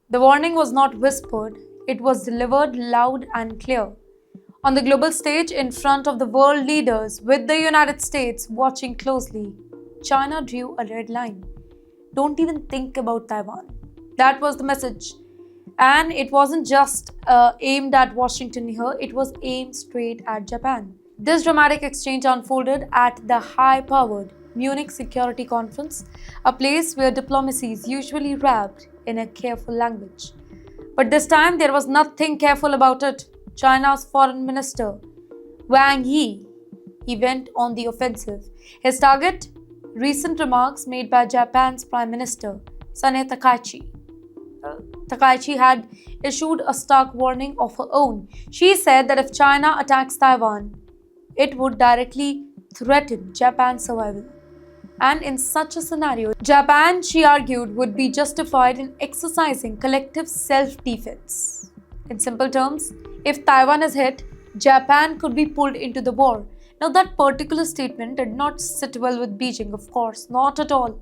The warning was not whispered, it was delivered loud and clear. On the global stage, in front of the world leaders, with the United States watching closely, China drew a red line. Don't even think about Taiwan. That was the message. And it wasn't just aimed at Washington here, it was aimed straight at Japan. This dramatic exchange unfolded at the high powered Munich Security Conference, a place where diplomacy is usually wrapped in a careful language. But this time there was nothing careful about it. China's foreign minister, Wang Yi, he went on the offensive. His target? Recent remarks made by Japan's Prime Minister, Sane Takaichi. Takaichi had issued a stark warning of her own. She said that if China attacks Taiwan, it would directly threaten Japan's survival. And in such a scenario, Japan, she argued, would be justified in exercising collective self-defense. In simple terms, if Taiwan is hit, Japan could be pulled into the war. Now, that particular statement did not sit well with Beijing, of course, not at all.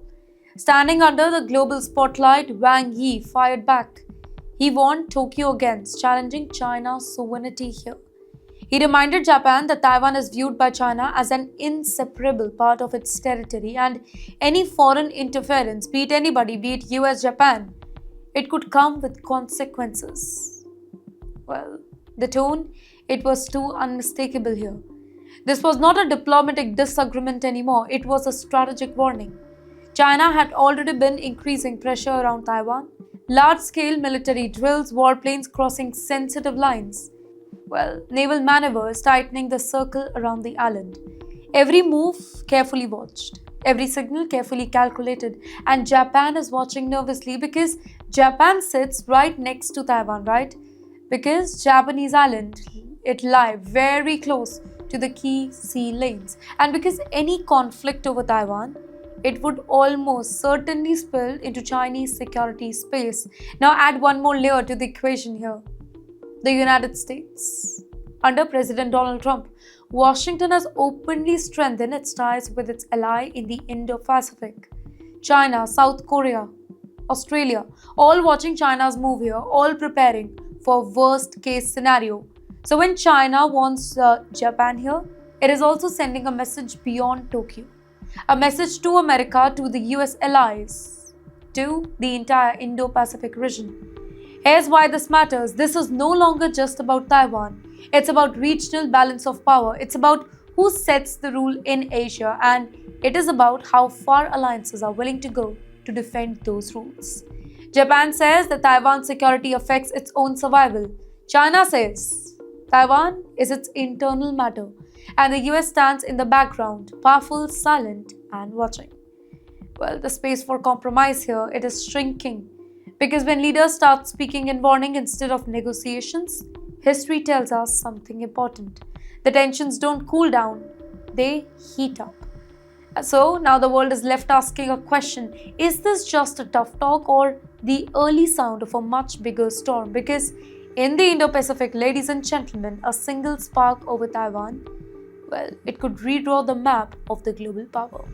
Standing under the global spotlight, Wang Yi fired back. He warned Tokyo against challenging China's sovereignty here. He reminded Japan that Taiwan is viewed by China as an inseparable part of its territory, and any foreign interference, be it anybody, be it US, Japan, it could come with consequences. Well, the tone, it was too unmistakable here. This was not a diplomatic disagreement anymore, it was a strategic warning. China had already been increasing pressure around Taiwan. Large-scale military drills, warplanes crossing sensitive lines. Naval maneuvers tightening the circle around the island. Every move carefully watched, every signal carefully calculated, and Japan is watching nervously because Japan sits right next to Taiwan, right? Because Japanese island, it lies very close to the key sea lanes, and because any conflict over Taiwan, it would almost certainly spill into Chinese security space. Now add one more layer to the equation here. The United States. Under President Donald Trump, Washington has openly strengthened its ties with its ally in the Indo-Pacific. China, South Korea, Australia, all watching China's move here, all preparing for worst-case scenario. So when China wants Japan here, it is also sending a message beyond Tokyo. A message to America, to the US allies, to the entire Indo-Pacific region. Here's why this matters. This is no longer just about Taiwan. It's about regional balance of power. It's about who sets the rule in Asia, and it is about how far alliances are willing to go to defend those rules. Japan says that Taiwan's security affects its own survival. China says Taiwan is its internal matter, and the US stands in the background, powerful, silent, and watching. The space for compromise here, it is shrinking. Because when leaders start speaking in warning instead of negotiations, history tells us something important. The tensions don't cool down, they heat up. So now the world is left asking a question. Is this just a tough talk or the early sound of a much bigger storm? Because in the Indo-Pacific, ladies and gentlemen, a single spark over Taiwan, it could redraw the map of the global power.